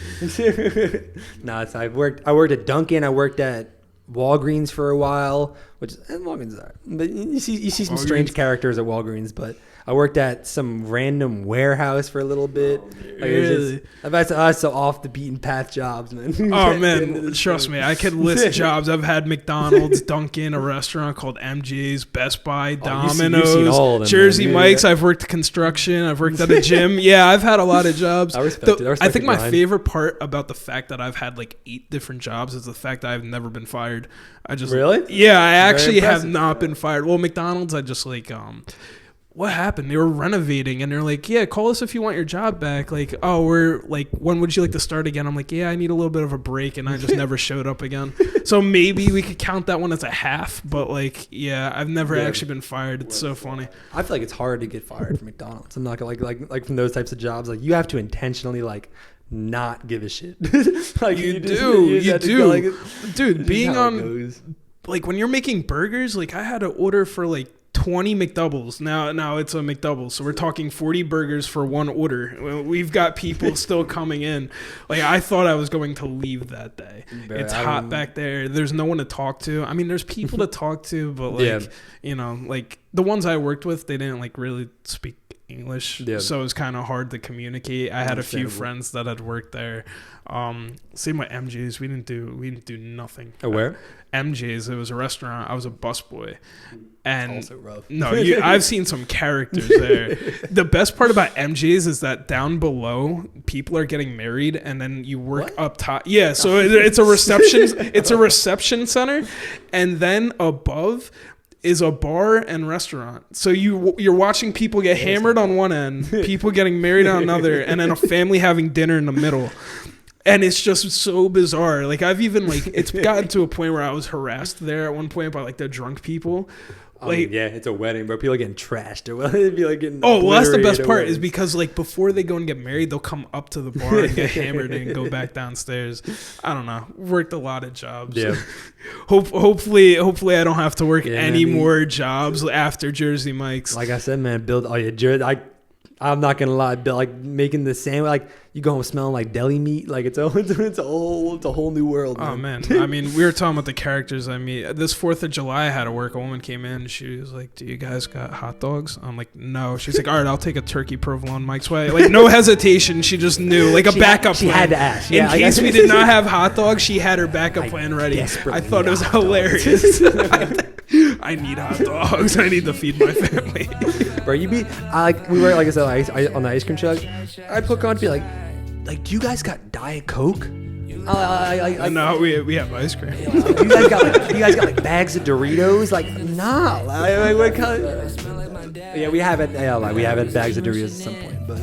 C: No, I worked at Dunkin'. I worked at Walgreens for a while, Walgreens are. But you see some strange characters at Walgreens. But I worked at some random warehouse for a little bit.
B: Really?
C: I've had some off the beaten path jobs, man.
B: Oh man, trust me, I could list jobs. I've had McDonald's, Dunkin', a restaurant called MJ's, Best Buy, Domino's,
C: you've seen all of them,
B: Jersey
C: man.
B: Mike's. I've worked construction. I've worked at a gym. Yeah, I've had a lot of jobs.
C: I respect it.
B: I think my favorite part about the fact that I've had like 8 different jobs is the fact that I've never been fired.
C: Really?
B: Yeah, I actually have not been fired. Well, McDonald's, I just like what happened? They were renovating and they're like, yeah, call us if you want your job back. Like, oh, we're like, when would you like to start again? I'm like, yeah, I need a little bit of a break. And I just never showed up again. So maybe we could count that one as a half. But like, yeah, I've never actually been fired. It's so funny.
C: I feel like it's hard to get fired from McDonald's. I'm not gonna like from those types of jobs. Like you have to intentionally like not give a shit. Like
B: you do. Dude, being on
C: goes.
B: Like when you're making burgers, like I had to order for like 20 McDoubles. Now it's a McDouble. So we're talking 40 burgers for 1 order. We've got people still coming in. Like I thought I was going to leave that day. Bro, it's hot back there. There's no one to talk to. I mean, there's people to talk to, but like, you know, like the ones I worked with, they didn't like really speak English. So it was kind of hard to communicate. I had a few friends that had worked there. Same with MJ's. We didn't do nothing.
C: Where?
B: MJ's. It was a restaurant. I was a busboy. And
C: also rough.
B: No, I've seen some characters there. The best part about MJ's is that down below, people are getting married, and then you work up top. Yeah, so it's a reception. It's a reception center, and then above is a bar and restaurant. So you're watching people get hammered on one end, people getting married on another, and then a family having dinner in the middle. And it's just so bizarre. Like I've even like it's gotten to a point where I was harassed there at one point by like the drunk people. Like
C: yeah, it's a wedding, bro. People are getting trashed. It'd be like getting
B: well, that's the best part is because like before they go and get married, they'll come up to the bar and get hammered and go back downstairs. I don't know. Worked a lot of jobs.
C: Yeah.
B: Hopefully I don't have to work any more jobs after Jersey Mike's.
C: Like I said, man, build all your Jersey. I'm not gonna lie, but like making the sandwich, like you go home smelling like deli meat, like it's a whole new world. Man.
B: Oh man, I mean, we were talking about the characters I meet. This 4th of July, I had to work. A woman came in, she was like, "Do you guys got hot dogs?" I'm like, "No." She's like, "All right, I'll take a turkey provolone Mike's way." Like no hesitation, she just knew, like a backup plan.
C: She had to ask.
B: In case we did not have hot dogs, she had her backup plan ready. I thought it was hilarious. I need hot dogs. I need to feed my family.
C: Bro, we were like I said, on the ice cream truck. I'd hook on to be like, do you guys got Diet Coke?
B: No, we have ice cream.
C: You guys got like bags of Doritos? Like, nah. Like, what kind of, yeah, we have it. Yeah, like we have had bags of Doritos at some point, but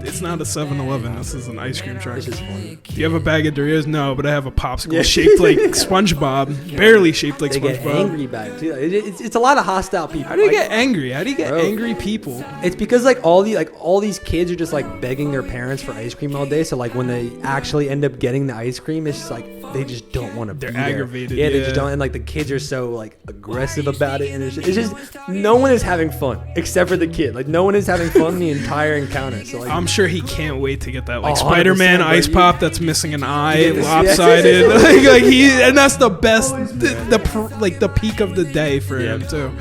B: It's not a 7-Eleven. This is an ice cream truck.
C: it's just funny.
B: Do you have a bag of Doritos? No, but I have a popsicle shaped like SpongeBob, barely shaped like
C: They get
B: SpongeBob.
C: angry about it too. It's a lot of hostile people.
B: How do you
C: Like,
B: get angry? How do you get
C: Bro.
B: angry people?
C: It's because like all these kids are just like begging their parents for ice cream all day. So like when they actually end up getting the ice cream, it's just like they just don't want to.
B: They're
C: be there.
B: aggravated,
C: Yeah, they
B: yeah.
C: just don't. And like the kids are so like aggressive about it, and it's just no one is having fun except for the kid. Like no one is having fun the entire encounter. So like
B: I'm sure he can't wait to get that like
C: 100%,
B: Spider-Man
C: bro.
B: ice pop that's missing an eye,
C: Yeah, this-
B: lopsided. like he, and that's the best, the peak of the day for him too.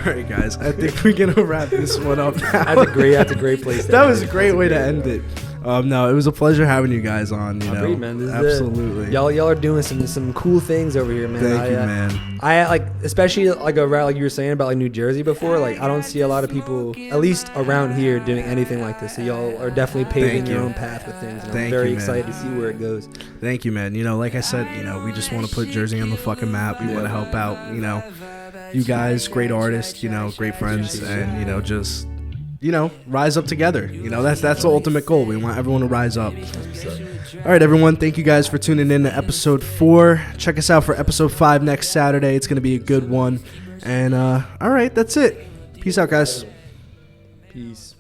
A: All right, guys. I think we're gonna wrap this one up now.
C: that's a great place.
A: That was a great way to end it. No, it was a pleasure having you guys on. You know,
C: Agreed, man. This is
A: absolutely.
C: Y'all are doing some cool things over here, man.
A: Thank you, man.
C: I like, especially like around, like you were saying about like New Jersey before. Like I don't see a lot of people, at least around here, doing anything like this. So y'all are definitely paving
A: Thank
C: your
A: you.
C: own path with things. And I'm
A: Thank
C: very
A: you, man.
C: excited to see where it goes.
A: Thank you, man. You know, like I said, you know, we just want to put Jersey on the fucking map. We want to help out. You know, you guys, great artists. You know, great friends, and you know, just. You know, rise up together. You know, that's the ultimate goal. We want everyone to rise up. All right, everyone. Thank you guys for tuning in to episode 4. Check us out for episode 5 next Saturday. It's going to be a good one. And all right, that's it. Peace out, guys.
C: Peace.